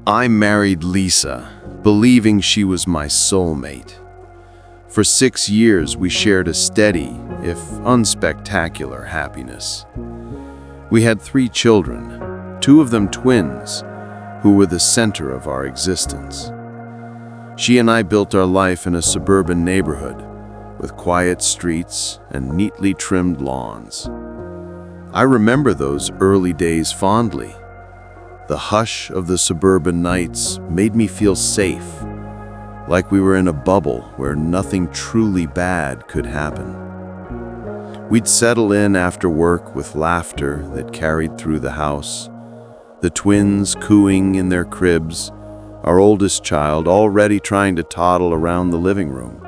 I married Lisa, believing she was my soulmate. For 6 years, we shared a steady, if unspectacular, happiness. We had 3 children, 2 of them twins, who were the center of our existence. She and I built our life in a suburban neighborhood, with quiet streets and neatly trimmed lawns. I remember those early days fondly. The hush of the suburban nights made me feel safe, like we were in a bubble where nothing truly bad could happen. We'd settle in after work with laughter that carried through the house, the twins cooing in their cribs, our oldest child already trying to toddle around the living room.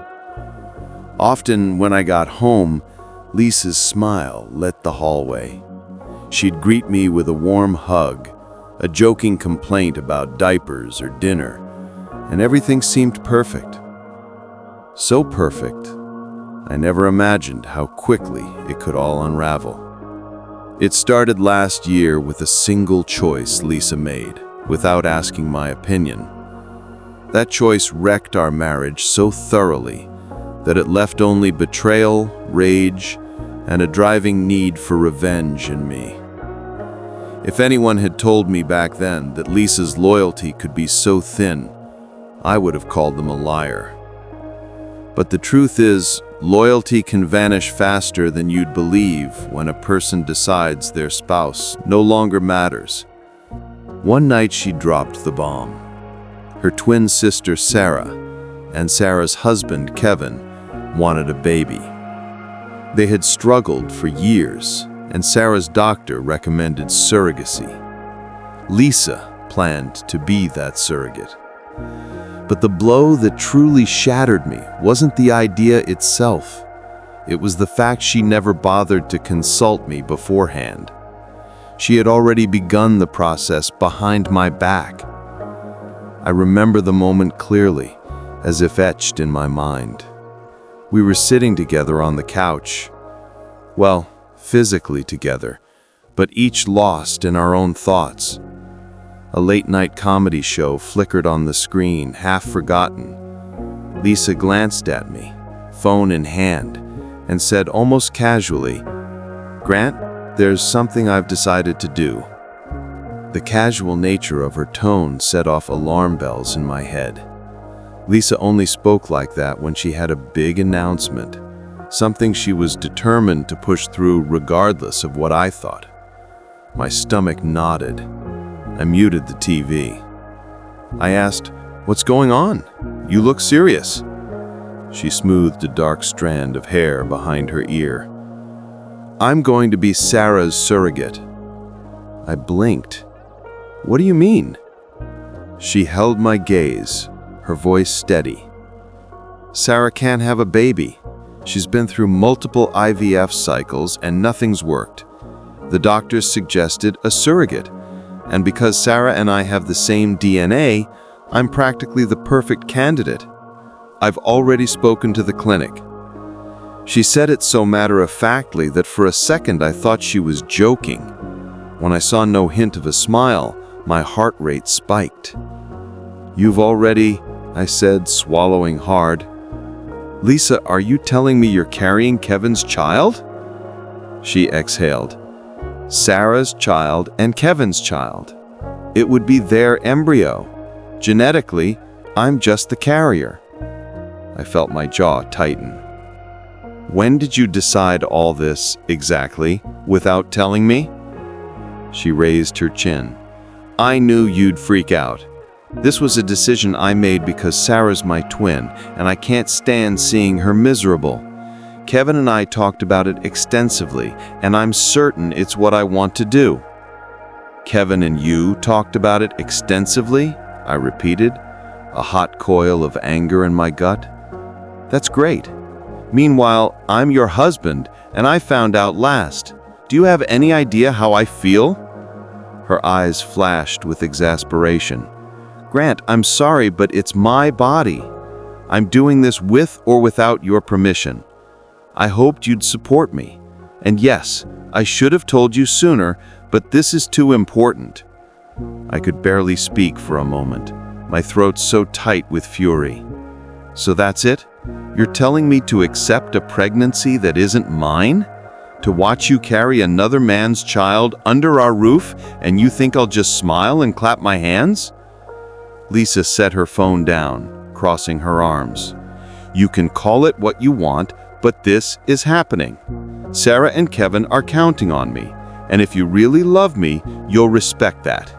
Often when I got home, Lisa's smile lit the hallway. She'd greet me with a warm hug, a joking complaint about diapers or dinner, and everything seemed perfect. So perfect, I never imagined how quickly it could all unravel. It started last year with a single choice Lisa made, without asking my opinion. That choice wrecked our marriage so thoroughly that it left only betrayal, rage, and a driving need for revenge in me. If anyone had told me back then that Lisa's loyalty could be so thin, I would have called them a liar. But the truth is, loyalty can vanish faster than you'd believe when a person decides their spouse no longer matters. One night she dropped the bomb. Her twin sister Sarah and Sarah's husband Kevin wanted a baby. They had struggled for years, and Sarah's doctor recommended surrogacy. Lisa planned to be that surrogate. But the blow that truly shattered me wasn't the idea itself. It was the fact she never bothered to consult me beforehand. She had already begun the process behind my back. I remember the moment clearly, as if etched in my mind. We were sitting together on the couch. Well, physically together, but each lost in our own thoughts. A late-night comedy show flickered on the screen, half forgotten. Lisa glanced at me, phone in hand, and said almost casually, "Grant, there's something I've decided to do." The casual nature of her tone set off alarm bells in my head. Lisa only spoke like that when she had a big announcement, something she was determined to push through regardless of what I thought. My stomach knotted. I muted the TV. I asked, "What's going on? You look serious." She smoothed a dark strand of hair behind her ear. "I'm going to be Sarah's surrogate." I blinked. "What do you mean?" She held my gaze, her voice steady. "Sarah can't have a baby. She's been through multiple IVF cycles and nothing's worked. The doctors suggested a surrogate, and because Sarah and I have the same DNA, I'm practically the perfect candidate. I've already spoken to the clinic." She said it so matter-of-factly that for a second I thought she was joking. When I saw no hint of a smile, my heart rate spiked. "You've already," I said, swallowing hard. "Lisa, are you telling me you're carrying Kevin's child?" She exhaled. "Sarah's child and Kevin's child. It would be their embryo. Genetically, I'm just the carrier." I felt my jaw tighten. "When did you decide all this, exactly, without telling me?" She raised her chin. "I knew you'd freak out. This was a decision I made because Sarah's my twin, and I can't stand seeing her miserable. Kevin and I talked about it extensively, and I'm certain it's what I want to do." "Kevin and you talked about it extensively?" I repeated, a hot coil of anger in my gut. "That's great. Meanwhile, I'm your husband, and I found out last. Do you have any idea how I feel?" Her eyes flashed with exasperation. "Grant, I'm sorry, but it's my body. I'm doing this with or without your permission. I hoped you'd support me. And yes, I should have told you sooner, but this is too important. I could barely speak for a moment, my throat so tight with fury. So that's it? You're telling me to accept a pregnancy that isn't mine? To watch you carry another man's child under our roof, and you think I'll just smile and clap my hands? Lisa set her phone down, crossing her arms. You can call it what you want, but this is happening. Sarah and Kevin are counting on me, and if you really love me, you'll respect that.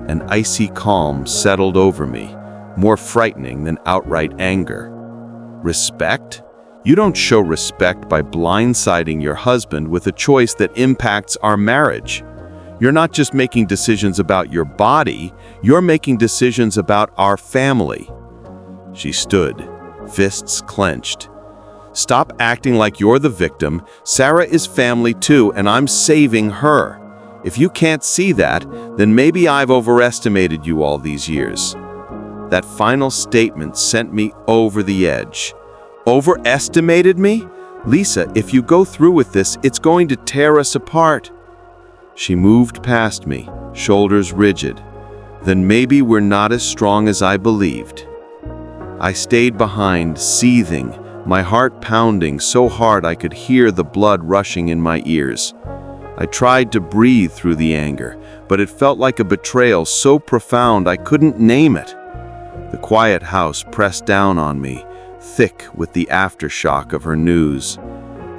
An icy calm settled over me, more frightening than outright anger. Respect? You don't show respect by blindsiding your husband with a choice that impacts our marriage. You're not just making decisions about your body, you're making decisions about our family. She stood, fists clenched. Stop acting like you're the victim. Sarah is family too, and I'm saving her. If you can't see that, then maybe I've overestimated you all these years. That final statement sent me over the edge. Overestimated me? Lisa, if you go through with this, it's going to tear us apart. She moved past me, shoulders rigid. Then maybe we're not as strong as I believed. I stayed behind, seething, my heart pounding so hard I could hear the blood rushing in my ears. I tried to breathe through the anger, but it felt like a betrayal so profound I couldn't name it. The quiet house pressed down on me, thick with the aftershock of her news.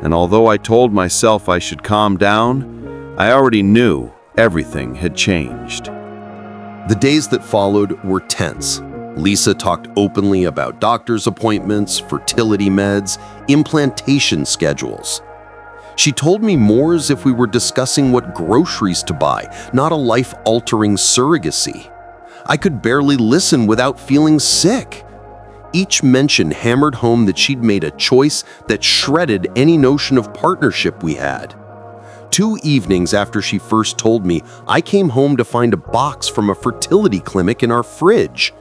And although I told myself I should calm down, I already knew everything had changed. The days that followed were tense. Lisa talked openly about doctor's appointments, fertility meds, implantation schedules. She told me more as if we were discussing what groceries to buy, not a life-altering surrogacy. I could barely listen without feeling sick. Each mention hammered home that she'd made a choice that shredded any notion of partnership we had. 2 evenings after she first told me, I came home to find a box from a fertility clinic in our fridge.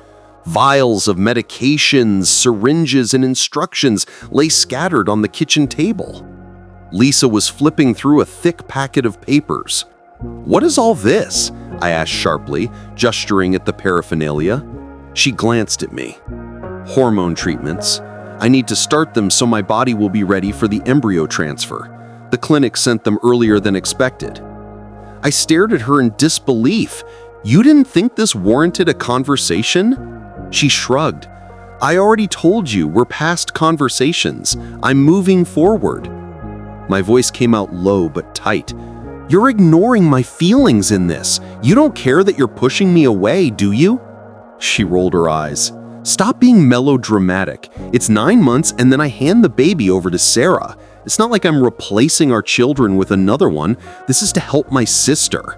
Vials of medications, syringes, and instructions lay scattered on the kitchen table. Lisa was flipping through a thick packet of papers. "What is all this?" I asked sharply, gesturing at the paraphernalia. She glanced at me. "Hormone treatments. I need to start them so my body will be ready for the embryo transfer. The clinic sent them earlier than expected." I stared at her in disbelief. "You didn't think this warranted a conversation?" She shrugged. "I already told you we're past conversations. I'm moving forward." My voice came out low but tight. "You're ignoring my feelings in this. You don't care that you're pushing me away, do you?" She rolled her eyes. "Stop being melodramatic. It's 9 months and then I hand the baby over to Sarah. It's not like I'm replacing our children with another one. This is to help my sister."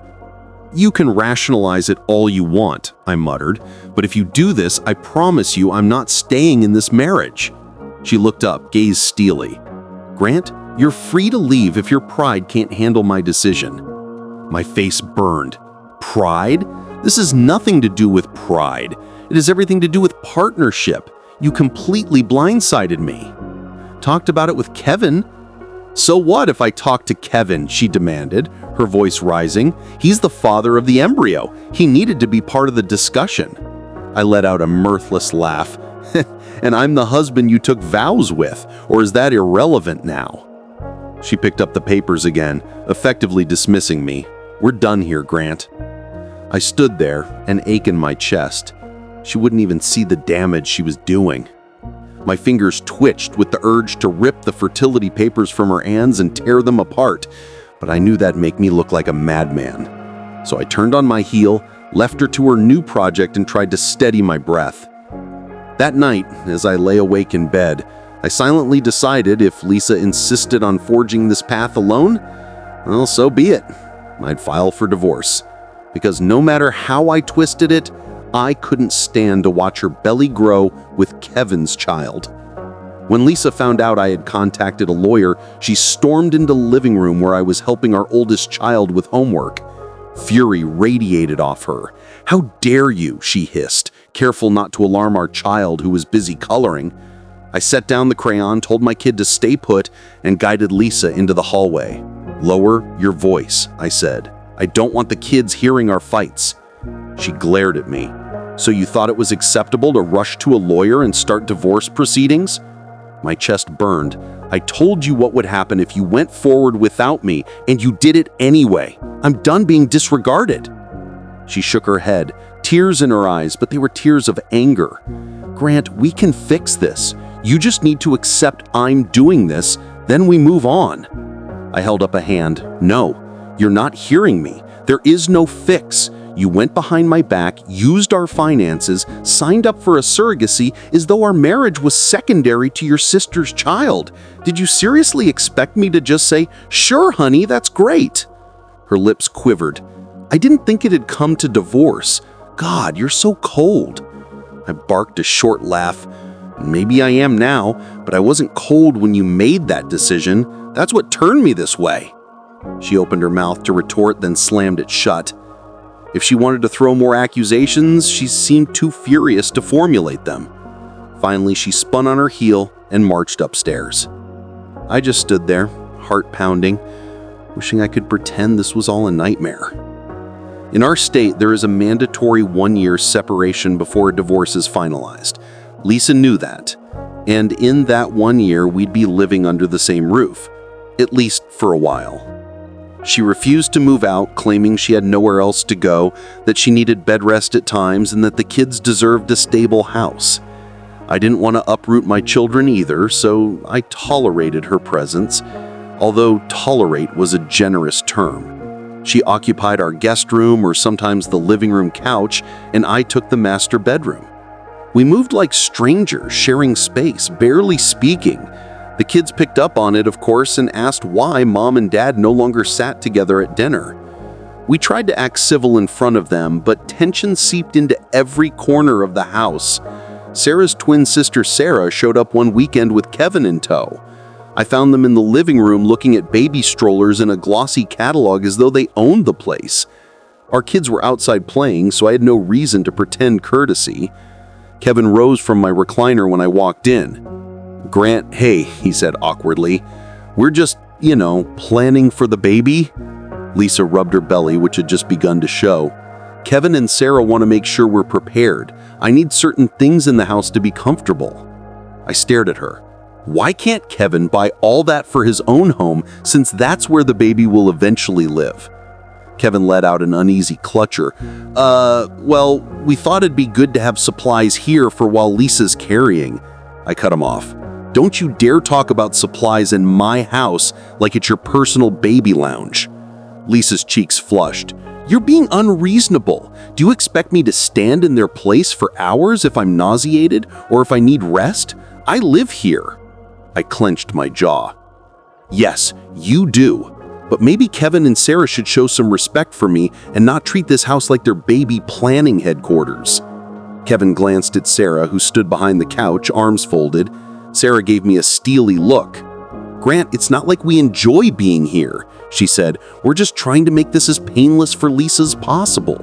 "You can rationalize it all you want," I muttered, "but if you do this, I promise you I'm not staying in this marriage." She looked up, gaze steely. "Grant, you're free to leave if your pride can't handle my decision." My face burned. "Pride? This has nothing to do with pride. It has everything to do with partnership. You completely blindsided me." "Talked about it with Kevin." "So what if I talk to Kevin?" she demanded, her voice rising. "He's the father of the embryo. He needed to be part of the discussion." I let out a mirthless laugh. "And I'm the husband you took vows with, or is that irrelevant now?" She picked up the papers again, effectively dismissing me. "We're done here, Grant." I stood there, an ache in my chest. She wouldn't even see the damage she was doing. My fingers twitched with the urge to rip the fertility papers from her hands and tear them apart, but I knew that'd make me look like a madman. So I turned on my heel, left her to her new project, and tried to steady my breath. That night, as I lay awake in bed, I silently decided if Lisa insisted on forging this path alone, well, so be it. I'd file for divorce, because no matter how I twisted it, I couldn't stand to watch her belly grow with Kevin's child. When Lisa found out I had contacted a lawyer, she stormed into the living room where I was helping our oldest child with homework. Fury radiated off her. "How dare you?" she hissed, careful not to alarm our child who was busy coloring. I set down the crayon, told my kid to stay put, and guided Lisa into the hallway. "Lower your voice," I said. "I don't want the kids hearing our fights." She glared at me. So you thought it was acceptable to rush to a lawyer and start divorce proceedings? My chest burned. I told you what would happen if you went forward without me, and you did it anyway. I'm done being disregarded. She shook her head, tears in her eyes, but they were tears of anger. Grant, we can fix this. You just need to accept I'm doing this, then we move on. I held up a hand. No, you're not hearing me. There is no fix. You went behind my back, used our finances, signed up for a surrogacy as though our marriage was secondary to your sister's child. Did you seriously expect me to just say, "Sure, honey, that's great"? Her lips quivered. I didn't think it had come to divorce. God, you're so cold. I barked a short laugh. Maybe I am now, but I wasn't cold when you made that decision. That's what turned me this way. She opened her mouth to retort, then slammed it shut. If she wanted to throw more accusations, she seemed too furious to formulate them. Finally, she spun on her heel and marched upstairs. I just stood there, heart pounding, wishing I could pretend this was all a nightmare. In our state, there is a mandatory 1-year separation before a divorce is finalized. Lisa knew that, and in that 1 year, we'd be living under the same roof, at least for a while. She refused to move out, claiming she had nowhere else to go, that she needed bed rest at times, and that the kids deserved a stable house. I didn't want to uproot my children either, so I tolerated her presence, although tolerate was a generous term. She occupied our guest room or sometimes the living room couch, and I took the master bedroom. We moved like strangers, sharing space, barely speaking. The kids picked up on it, of course, and asked why Mom and Dad no longer sat together at dinner. We tried to act civil in front of them, but tension seeped into every corner of the house. Sarah's twin sister Sarah showed up one weekend with Kevin in tow. I found them in the living room looking at baby strollers in a glossy catalog as though they owned the place. Our kids were outside playing, so I had no reason to pretend courtesy. Kevin rose from my recliner when I walked in. Grant, hey, he said awkwardly. We're just, planning for the baby? Lisa rubbed her belly, which had just begun to show. Kevin and Sarah want to make sure we're prepared. I need certain things in the house to be comfortable. I stared at her. Why can't Kevin buy all that for his own home, since that's where the baby will eventually live? Kevin let out an uneasy clutcher. Well, we thought it'd be good to have supplies here for while Lisa's carrying. I cut him off. Don't you dare talk about supplies in my house like it's your personal baby lounge. Lisa's cheeks flushed. You're being unreasonable. Do you expect me to stand in their place for hours if I'm nauseated or if I need rest? I live here. I clenched my jaw. Yes, you do. But maybe Kevin and Sarah should show some respect for me and not treat this house like their baby planning headquarters. Kevin glanced at Sarah, who stood behind the couch, arms folded. Sarah gave me a steely look. Grant, it's not like we enjoy being here, she said. We're just trying to make this as painless for Lisa as possible.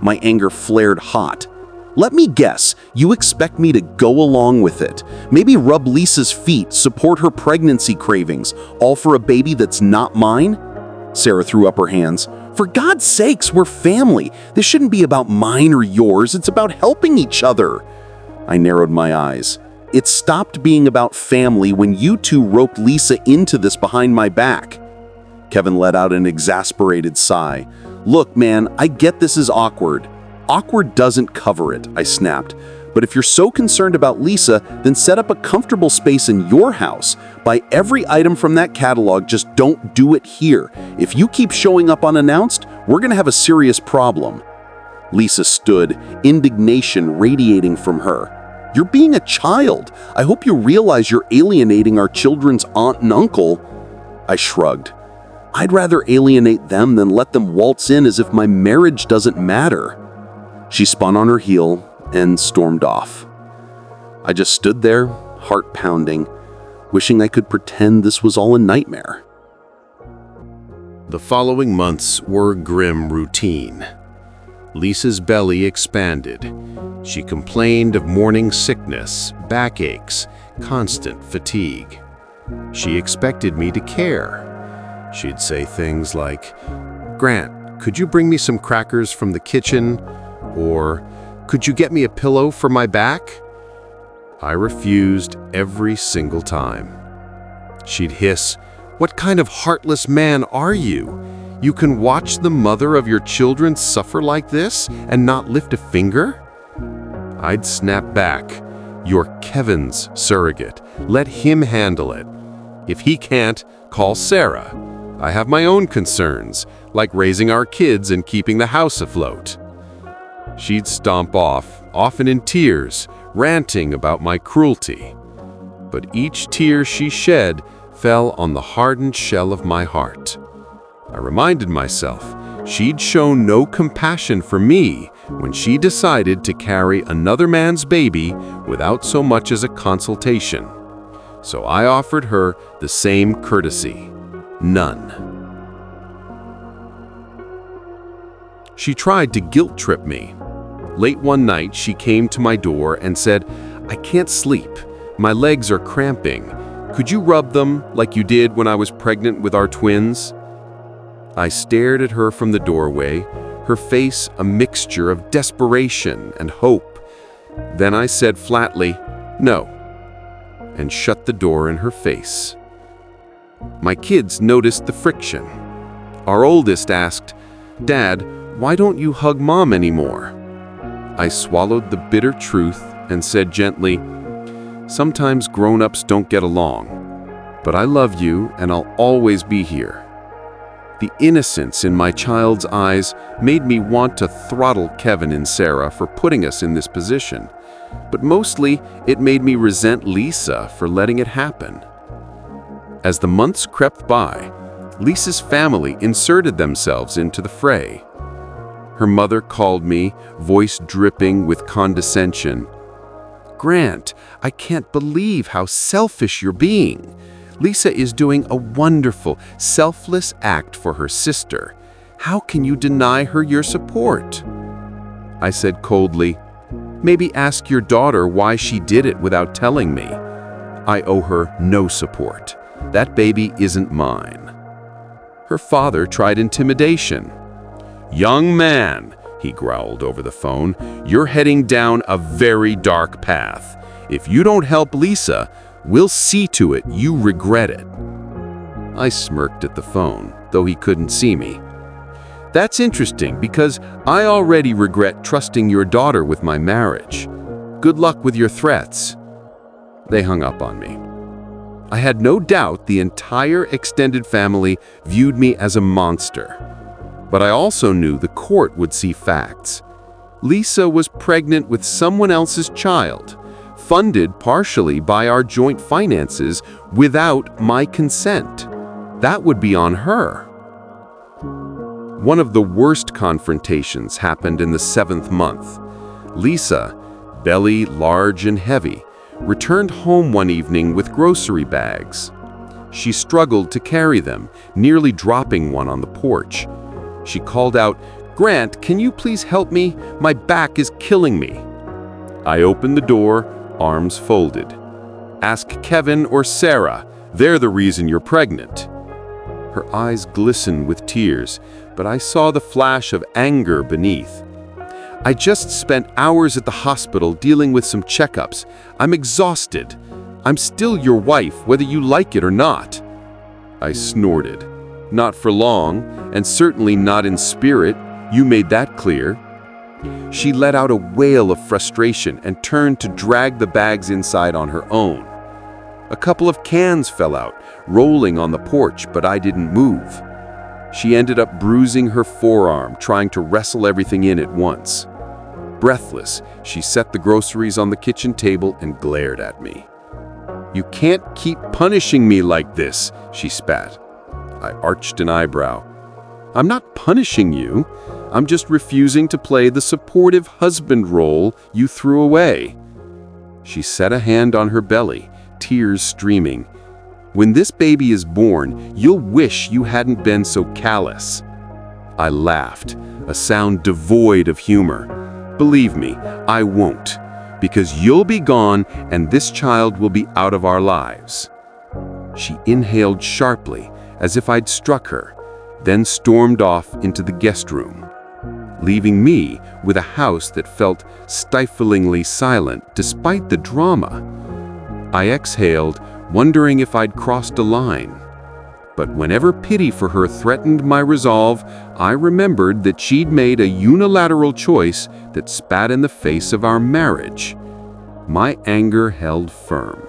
My anger flared hot. Let me guess, you expect me to go along with it. Maybe rub Lisa's feet, support her pregnancy cravings, all for a baby that's not mine? Sarah threw up her hands. For God's sakes, we're family. This shouldn't be about mine or yours. It's about helping each other. I narrowed my eyes. It stopped being about family when you two roped Lisa into this behind my back. Kevin let out an exasperated sigh. Look, man, I get this is awkward. Awkward doesn't cover it, I snapped. But if you're so concerned about Lisa, then set up a comfortable space in your house. Buy every item from that catalog, just don't do it here. If you keep showing up unannounced, we're gonna have a serious problem. Lisa stood, indignation radiating from her. You're being a child. I hope you realize you're alienating our children's aunt and uncle. I shrugged. I'd rather alienate them than let them waltz in as if my marriage doesn't matter. She spun on her heel and stormed off. I just stood there, heart pounding, wishing I could pretend this was all a nightmare. The following months were grim routine. Lisa's belly expanded. She complained of morning sickness, backaches, constant fatigue. She expected me to care. She'd say things like, Grant, could you bring me some crackers from the kitchen? Or, "Could you get me a pillow for my back?" I refused every single time. She'd hiss, "What kind of heartless man are you? You can watch the mother of your children suffer like this and not lift a finger?" I'd snap back, "You're Kevin's surrogate. Let him handle it. If he can't, call Sarah. I have my own concerns, like raising our kids and keeping the house afloat." She'd stomp off, often in tears, ranting about my cruelty. But each tear she shed fell on the hardened shell of my heart. I reminded myself she'd shown no compassion for me when she decided to carry another man's baby without so much as a consultation. So I offered her the same courtesy. None. She tried to guilt trip me. Late one night, she came to my door and said, "I can't sleep. My legs are cramping. Could you rub them like you did when I was pregnant with our twins?" I stared at her from the doorway, her face a mixture of desperation and hope. Then I said flatly, "No," and shut the door in her face. My kids noticed the friction. Our oldest asked, "Dad, why don't you hug Mom anymore?" I swallowed the bitter truth and said gently, "Sometimes grown-ups don't get along, but I love you and I'll always be here." The innocence in my child's eyes made me want to throttle Kevin and Sarah for putting us in this position, but mostly it made me resent Lisa for letting it happen. As the months crept by, Lisa's family inserted themselves into the fray. Her mother called me, voice dripping with condescension. "Grant, I can't believe how selfish you're being. Lisa is doing a wonderful, selfless act for her sister. How can you deny her your support?" I said coldly, "Maybe ask your daughter why she did it without telling me. I owe her no support. That baby isn't mine." Her father tried intimidation. "Young man," he growled over the phone, "you're heading down a very dark path. If you don't help Lisa, we'll see to it you regret it." I smirked at the phone, though he couldn't see me. "That's interesting because I already regret trusting your daughter with my marriage. Good luck with your threats." They hung up on me. I had no doubt the entire extended family viewed me as a monster. But I also knew the court would see facts. Lisa was pregnant with someone else's child, funded partially by our joint finances without my consent. That would be on her. One of the worst confrontations happened in the 7th month. Lisa, belly large and heavy, returned home one evening with grocery bags. She struggled to carry them, nearly dropping one on the porch. She called out, "Grant, can you please help me? My back is killing me." I opened the door, arms folded. "Ask Kevin or Sarah. They're the reason you're pregnant." Her eyes glistened with tears, but I saw the flash of anger beneath. "I just spent hours at the hospital dealing with some checkups. I'm exhausted. I'm still your wife, whether you like it or not." I snorted. "Not for long, and certainly not in spirit. You made that clear." She let out a wail of frustration and turned to drag the bags inside on her own. A couple of cans fell out, rolling on the porch, but I didn't move. She ended up bruising her forearm, trying to wrestle everything in at once. Breathless, she set the groceries on the kitchen table and glared at me. "You can't keep punishing me like this," she spat. I arched an eyebrow. "I'm not punishing you. I'm just refusing to play the supportive husband role you threw away." She set a hand on her belly, tears streaming. "When this baby is born, you'll wish you hadn't been so callous." I laughed, a sound devoid of humor. "Believe me, I won't, because you'll be gone and this child will be out of our lives." She inhaled sharply, as if I'd struck her, then stormed off into the guest room. leaving me with a house that felt stiflingly silent despite the drama. I exhaled, wondering if I'd crossed a line. But whenever pity for her threatened my resolve, I remembered that she'd made a unilateral choice that spat in the face of our marriage. My anger held firm.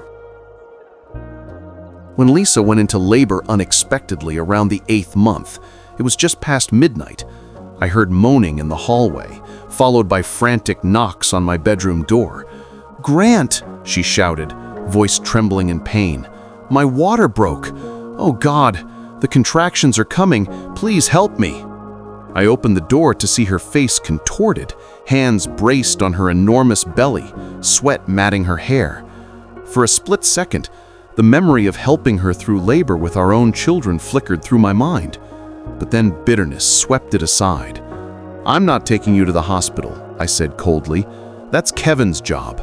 When Lisa went into labor unexpectedly around the 8th month, it was just past midnight. I heard moaning in the hallway, followed by frantic knocks on my bedroom door. "Grant!" she shouted, voice trembling in pain. "My water broke! Oh God, the contractions are coming! Please help me!" I opened the door to see her face contorted, hands braced on her enormous belly, sweat matting her hair. For a split second, the memory of helping her through labor with our own children flickered through my mind. But then bitterness swept it aside. "I'm not taking you to the hospital," I said coldly. "That's Kevin's job."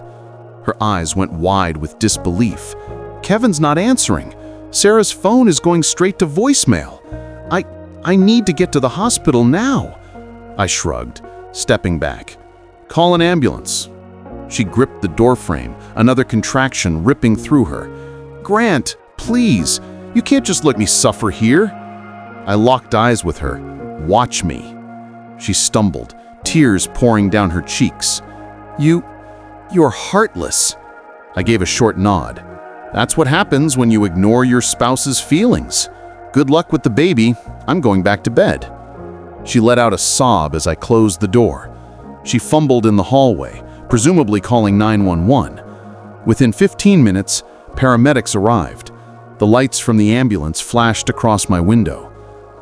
Her eyes went wide with disbelief. "Kevin's not answering. Sarah's phone is going straight to voicemail. I need to get to the hospital now." I shrugged, stepping back. "Call an ambulance." She gripped the doorframe, another contraction ripping through her. "Grant, please, you can't just let me suffer here." I locked eyes with her. "Watch me." She stumbled, tears pouring down her cheeks. You're heartless." I gave a short nod. "That's what happens when you ignore your spouse's feelings. Good luck with the baby. I'm going back to bed." She let out a sob as I closed the door. She fumbled in the hallway, presumably calling 911. Within 15 minutes, paramedics arrived. The lights from the ambulance flashed across my window.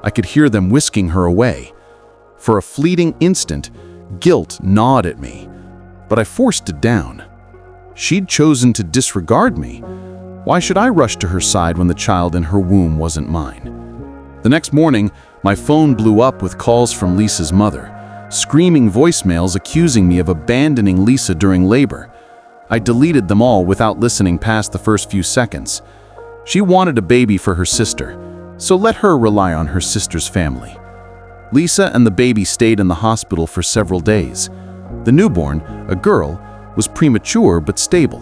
I could hear them whisking her away. For a fleeting instant, guilt gnawed at me, but I forced it down. She'd chosen to disregard me. Why should I rush to her side when the child in her womb wasn't mine? The next morning, my phone blew up with calls from Lisa's mother, screaming voicemails accusing me of abandoning Lisa during labor. I deleted them all without listening past the first few seconds. She wanted a baby for her sister, so let her rely on her sister's family. Lisa and the baby stayed in the hospital for several days. The newborn, a girl, was premature but stable.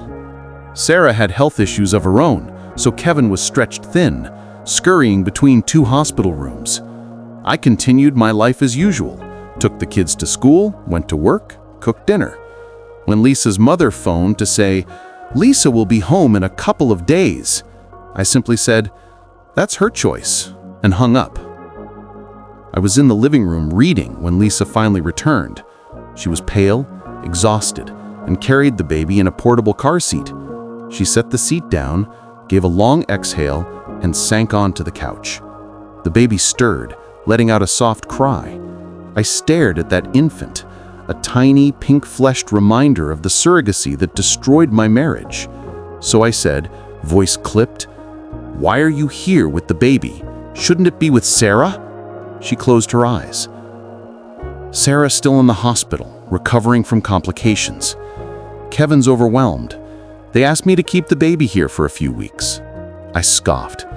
Sarah had health issues of her own, so Kevin was stretched thin, scurrying between 2 hospital rooms. I continued my life as usual, took the kids to school, went to work, cooked dinner. When Lisa's mother phoned to say, "Lisa will be home in a couple of days," I simply said, "That's her choice," and hung up. I was in the living room reading when Lisa finally returned. She was pale, exhausted, and carried the baby in a portable car seat. She set the seat down, gave a long exhale, and sank onto the couch. The baby stirred, letting out a soft cry. I stared at that infant, a tiny, pink-fleshed reminder of the surrogacy that destroyed my marriage. So I said, voice clipped, "Why are you here with the baby? Shouldn't it be with Sarah?" She closed her eyes. "Sarah's still in the hospital, recovering from complications. Kevin's overwhelmed. They asked me to keep the baby here for a few weeks." I scoffed.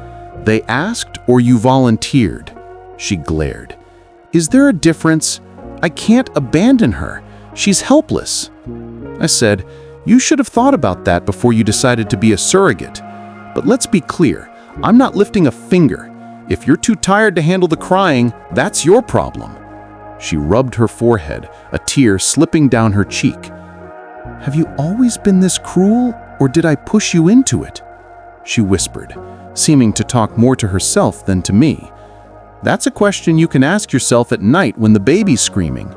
"They asked or you volunteered?" She glared. "Is there a difference? I can't abandon her. She's helpless." I said, "You should have thought about that before you decided to be a surrogate. But let's be clear, I'm not lifting a finger. If you're too tired to handle the crying, that's your problem." She rubbed her forehead, a tear slipping down her cheek. "Have you always been this cruel, or did I push you into it?" She whispered, seeming to talk more to herself than to me. "That's a question you can ask yourself at night when the baby's screaming,"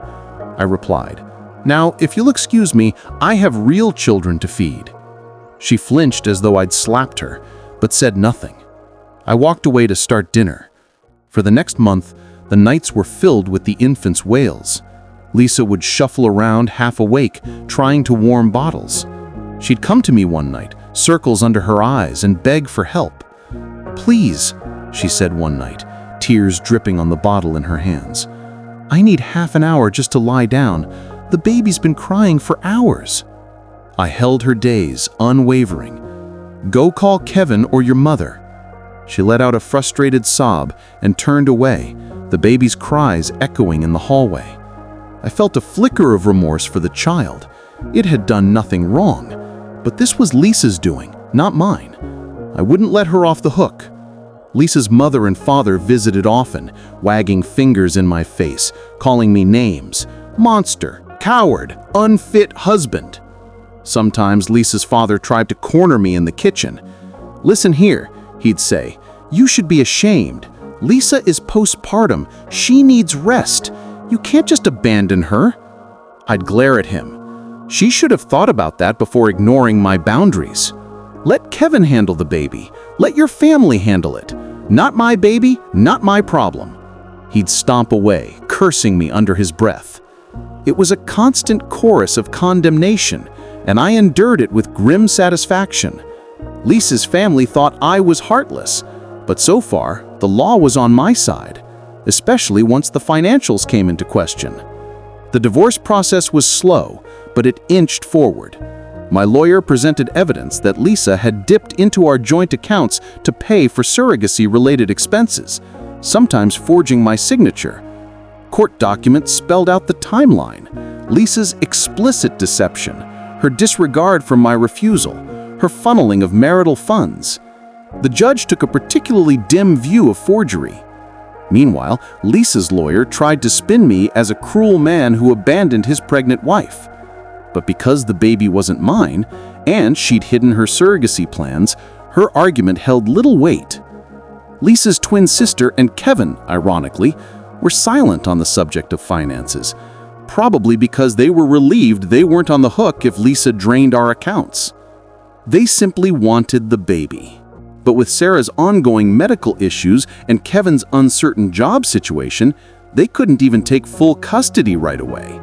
I replied. "Now, if you'll excuse me, I have real children to feed." She flinched as though I'd slapped her, but said nothing. I walked away to start dinner. For the next month, the nights were filled with the infant's wails. Lisa would shuffle around half awake, trying to warm bottles. She'd come to me one night, circles under her eyes, and beg for help. "Please," she said one night, tears dripping on the bottle in her hands. "I need half an hour just to lie down. The baby's been crying for hours." I held her gaze, unwavering. "Go call Kevin or your mother." She let out a frustrated sob and turned away, the baby's cries echoing in the hallway. I felt a flicker of remorse for the child. It had done nothing wrong, but this was Lisa's doing, not mine. I wouldn't let her off the hook. Lisa's mother and father visited often, wagging fingers in my face, calling me names: monster, coward, unfit husband. Sometimes Lisa's father tried to corner me in the kitchen. "Listen here," he'd say, "you should be ashamed. Lisa is postpartum. She needs rest. You can't just abandon her." I'd glare at him. "She should have thought about that before ignoring my boundaries. Let Kevin handle the baby. Let your family handle it. Not my baby, not my problem." He'd stomp away, cursing me under his breath. It was a constant chorus of condemnation, and I endured it with grim satisfaction. Lisa's family thought I was heartless, but so far, the law was on my side, especially once the financials came into question. The divorce process was slow, but it inched forward. My lawyer presented evidence that Lisa had dipped into our joint accounts to pay for surrogacy-related expenses, sometimes forging my signature. Court documents spelled out the timeline: Lisa's explicit deception, her disregard for my refusal, her funneling of marital funds. The judge took a particularly dim view of forgery. Meanwhile, Lisa's lawyer tried to spin me as a cruel man who abandoned his pregnant wife. But because the baby wasn't mine, and she'd hidden her surrogacy plans, her argument held little weight. Lisa's twin sister and Kevin, ironically, were silent on the subject of finances, probably because they were relieved they weren't on the hook if Lisa drained our accounts. They simply wanted the baby. But with Sarah's ongoing medical issues and Kevin's uncertain job situation, they couldn't even take full custody right away.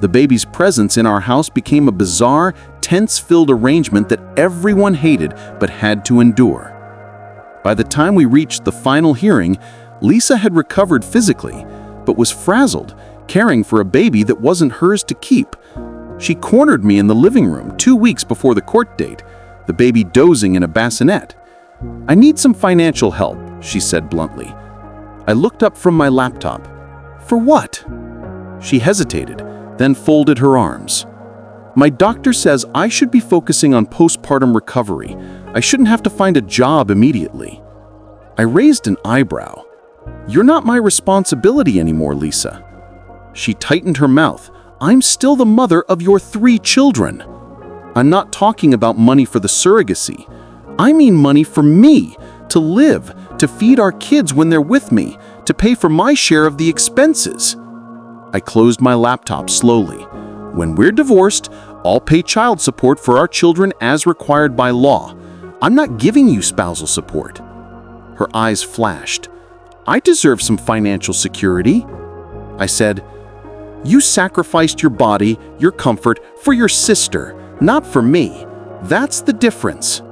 The baby's presence in our house became a bizarre, tense-filled arrangement that everyone hated but had to endure. By the time we reached the final hearing, Lisa had recovered physically, but was frazzled, caring for a baby that wasn't hers to keep. She cornered me in the living room 2 weeks before the court date, the baby dozing in a bassinet. "I need some financial help," she said bluntly. I looked up from my laptop. "For what?" She hesitated, then folded her arms. "My doctor says I should be focusing on postpartum recovery. I shouldn't have to find a job immediately." I raised an eyebrow. "You're not my responsibility anymore, Lisa." She tightened her mouth. "I'm still the mother of your 3 children. I'm not talking about money for the surrogacy. I mean money for me, to live, to feed our kids when they're with me, to pay for my share of the expenses." I closed my laptop slowly. "When we're divorced, I'll pay child support for our children as required by law. I'm not giving you spousal support." Her eyes flashed. "I deserve some financial security." I said, "You sacrificed your body, your comfort, for your sister, not for me. That's the difference."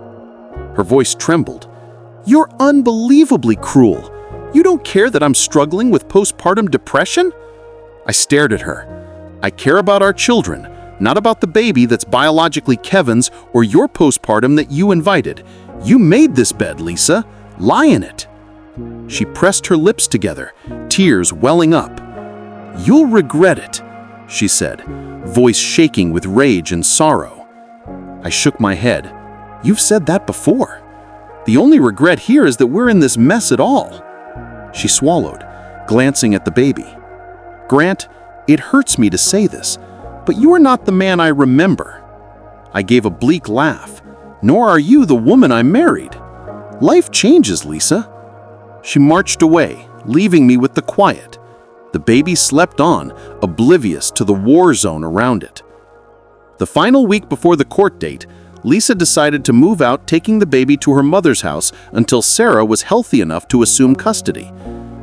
Her voice trembled. "You're unbelievably cruel. You don't care that I'm struggling with postpartum depression?" I stared at her. "I care about our children, not about the baby that's biologically Kevin's or your postpartum that you invited. You made this bed, Lisa. Lie in it." She pressed her lips together, tears welling up. "You'll regret it," she said, voice shaking with rage and sorrow. I shook my head. "You've said that before. The only regret here is that we're in this mess at all." She swallowed, glancing at the baby. "Grant, it hurts me to say this, but you are not the man I remember." I gave a bleak laugh. "Nor are you the woman I married. Life changes, Lisa." She marched away, leaving me with the quiet. The baby slept on, oblivious to the war zone around it. The final week before the court date, Lisa decided to move out, taking the baby to her mother's house until Sarah was healthy enough to assume custody.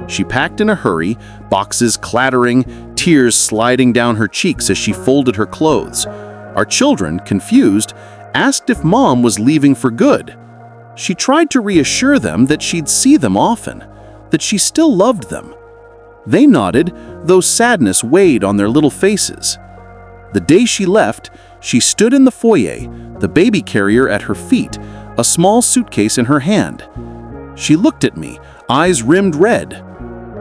She packed in a hurry, boxes clattering, tears sliding down her cheeks as she folded her clothes. Our children, confused, asked if Mom was leaving for good. She tried to reassure them that she'd see them often, that she still loved them. They nodded, though sadness weighed on their little faces. The day she left, she stood in the foyer, the baby carrier at her feet, a small suitcase in her hand. She looked at me, eyes rimmed red.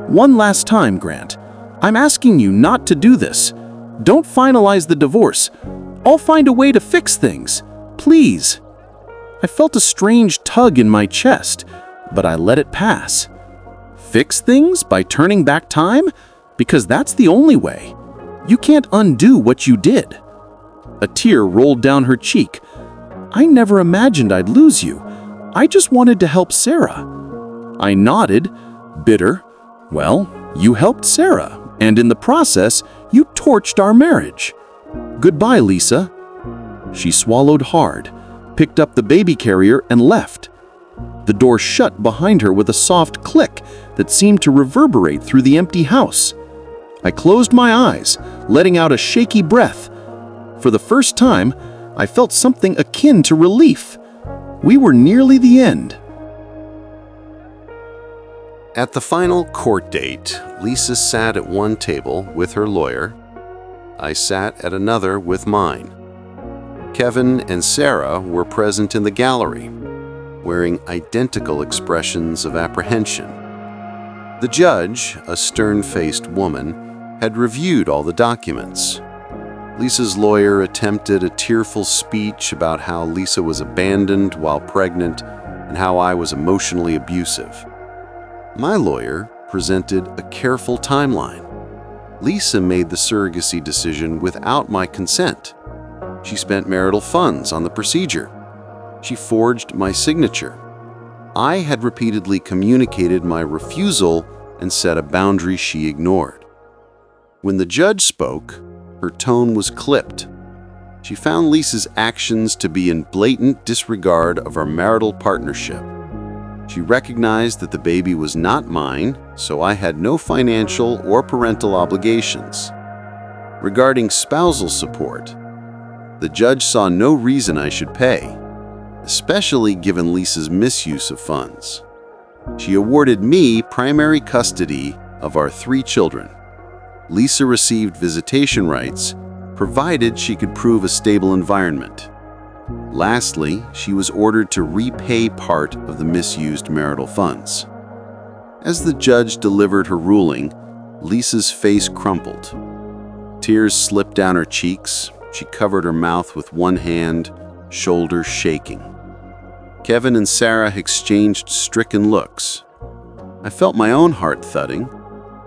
"One last time, Grant. I'm asking you not to do this. Don't finalize the divorce. I'll find a way to fix things. Please." I felt a strange tug in my chest, but I let it pass. Fix things by turning back time? Because that's the only way. You can't undo what you did. A tear rolled down her cheek. I never imagined I'd lose you. I just wanted to help Sarah. I nodded, bitter. Well, you helped Sarah, and in the process, you torched our marriage. Goodbye, Lisa. She swallowed hard, picked up the baby carrier, and left. The door shut behind her with a soft click that seemed to reverberate through the empty house. I closed my eyes, letting out a shaky breath. For the first time, I felt something akin to relief. We were nearly the end. At the final court date, Lisa sat at one table with her lawyer. I sat at another with mine. Kevin and Sarah were present in the gallery, wearing identical expressions of apprehension. The judge, a stern-faced woman, had reviewed all the documents. Lisa's lawyer attempted a tearful speech about how Lisa was abandoned while pregnant and how I was emotionally abusive. My lawyer presented a careful timeline. Lisa made the surrogacy decision without my consent. She spent marital funds on the procedure. She forged my signature. I had repeatedly communicated my refusal and set a boundary she ignored. When the judge spoke, her tone was clipped. She found Lisa's actions to be in blatant disregard of our marital partnership. She recognized that the baby was not mine, so I had no financial or parental obligations. Regarding spousal support, the judge saw no reason I should pay, especially given Lisa's misuse of funds. She awarded me primary custody of our 3 children. Lisa received visitation rights, provided she could prove a stable environment. Lastly, she was ordered to repay part of the misused marital funds. As the judge delivered her ruling, Lisa's face crumpled. Tears slipped down her cheeks. She covered her mouth with one hand, shoulders shaking. Kevin and Sarah exchanged stricken looks. I felt my own heart thudding,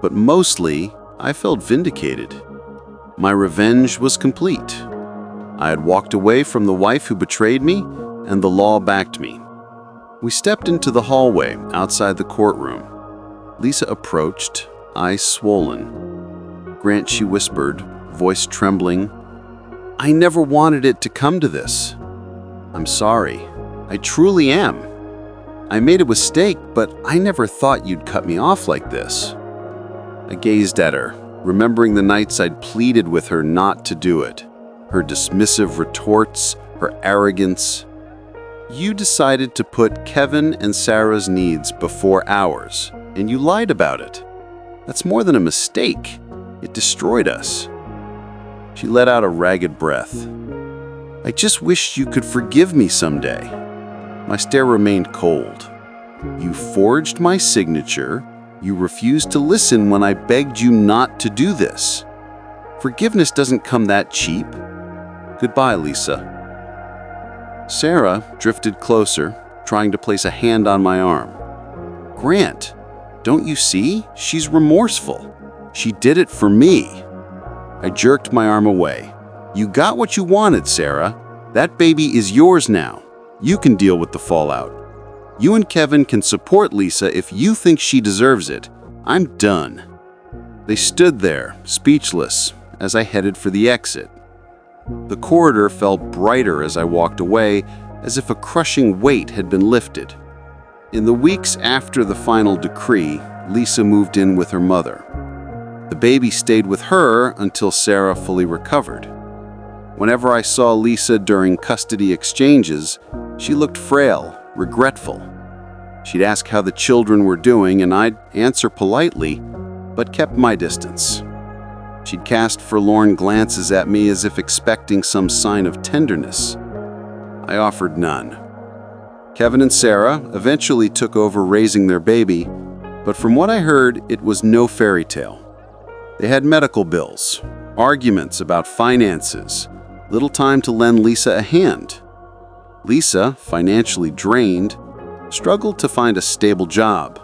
but mostly I felt vindicated. My revenge was complete. I had walked away from the wife who betrayed me, and the law backed me. We stepped into the hallway outside the courtroom. Lisa approached, eyes swollen. "Grant," she whispered, voice trembling, "I never wanted it to come to this. I'm sorry. I truly am. I made a mistake, but I never thought you'd cut me off like this." I gazed at her, remembering the nights I'd pleaded with her not to do it. Her dismissive retorts, her arrogance. "You decided to put Kevin and Sarah's needs before ours, and you lied about it. That's more than a mistake. It destroyed us." She let out a ragged breath. "I just wished you could forgive me someday." My stare remained cold. "You forged my signature. You refused to listen when I begged you not to do this. Forgiveness doesn't come that cheap. Goodbye, Lisa." Sarah drifted closer, trying to place a hand on my arm. "Grant, don't you see? She's remorseful. She did it for me." I jerked my arm away. "You got what you wanted, Sarah. That baby is yours now. You can deal with the fallout. You and Kevin can support Lisa if you think she deserves it. I'm done." They stood there, speechless, as I headed for the exit. The corridor felt brighter as I walked away, as if a crushing weight had been lifted. In the weeks after the final decree, Lisa moved in with her mother. The baby stayed with her until Sarah fully recovered. Whenever I saw Lisa during custody exchanges, she looked frail, regretful. She'd ask how the children were doing, and I'd answer politely, but kept my distance. She'd cast forlorn glances at me as if expecting some sign of tenderness. I offered none. Kevin and Sarah eventually took over raising their baby, but from what I heard, it was no fairy tale. They had medical bills, arguments about finances, little time to lend Lisa a hand. Lisa, financially drained, struggled to find a stable job.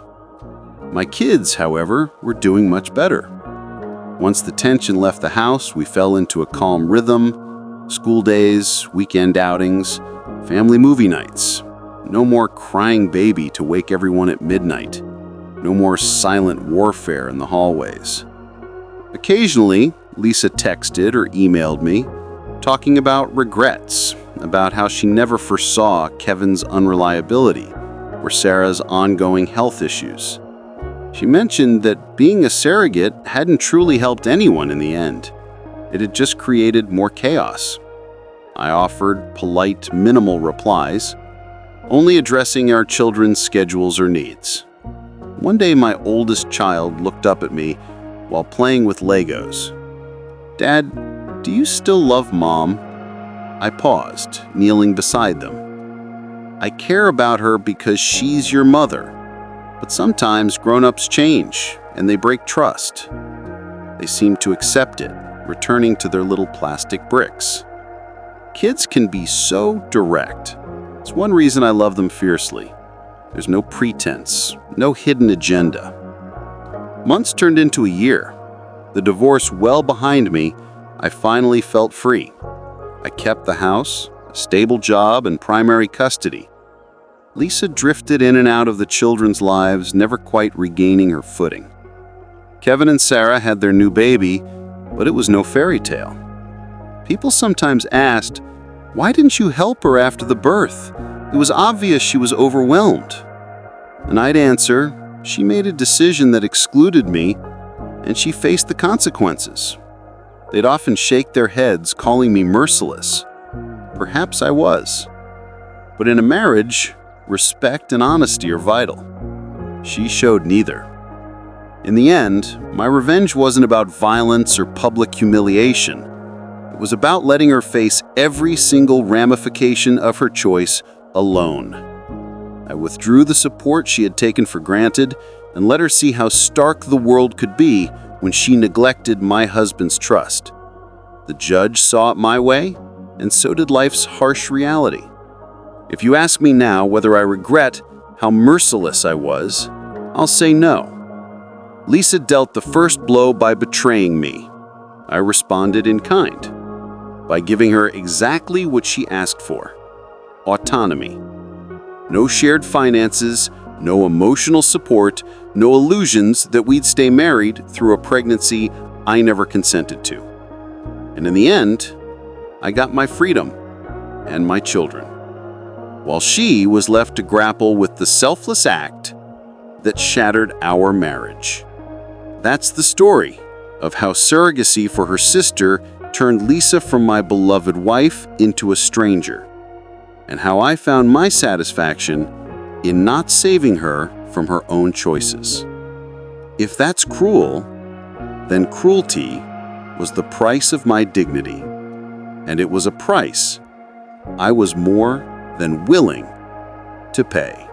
My kids, however, were doing much better. Once the tension left the house, we fell into a calm rhythm: school days, weekend outings, family movie nights. No more crying baby to wake everyone at midnight. No more silent warfare in the hallways. Occasionally, Lisa texted or emailed me, talking about regrets, about how she never foresaw Kevin's unreliability or Sarah's ongoing health issues. She mentioned that being a surrogate hadn't truly helped anyone in the end. It had just created more chaos. I offered polite, minimal replies, only addressing our children's schedules or needs. One day, my oldest child looked up at me while playing with Legos. "Dad, do you still love Mom?" I paused, kneeling beside them. "I care about her because she's your mother. But sometimes grown-ups change, and they break trust." They seemed to accept it, returning to their little plastic bricks. Kids can be so direct. It's one reason I love them fiercely. There's no pretense, no hidden agenda. Months turned into a year. The divorce well behind me, I finally felt free. I kept the house, a stable job, and primary custody. Lisa drifted in and out of the children's lives, never quite regaining her footing. Kevin and Sarah had their new baby, but it was no fairy tale. People sometimes asked, "Why didn't you help her after the birth? It was obvious she was overwhelmed." And I'd answer, "She made a decision that excluded me, and she faced the consequences." They'd often shake their heads, calling me merciless. Perhaps I was. But in a marriage, respect and honesty are vital. She showed neither. In the end, my revenge wasn't about violence or public humiliation. It was about letting her face every single ramification of her choice alone. I withdrew the support she had taken for granted and let her see how stark the world could be when she neglected my husband's trust. The judge saw it my way, and so did life's harsh reality. If you ask me now whether I regret how merciless I was, I'll say no. Lisa dealt the first blow by betraying me. I responded in kind, by giving her exactly what she asked for: autonomy. No shared finances, no emotional support, no illusions that we'd stay married through a pregnancy I never consented to. And in the end, I got my freedom and my children, while she was left to grapple with the selfless act that shattered our marriage. That's the story of how surrogacy for her sister turned Lisa from my beloved wife into a stranger, and how I found my satisfaction in not saving her from her own choices. If that's cruel, then cruelty was the price of my dignity, and it was a price I was more than willing to pay.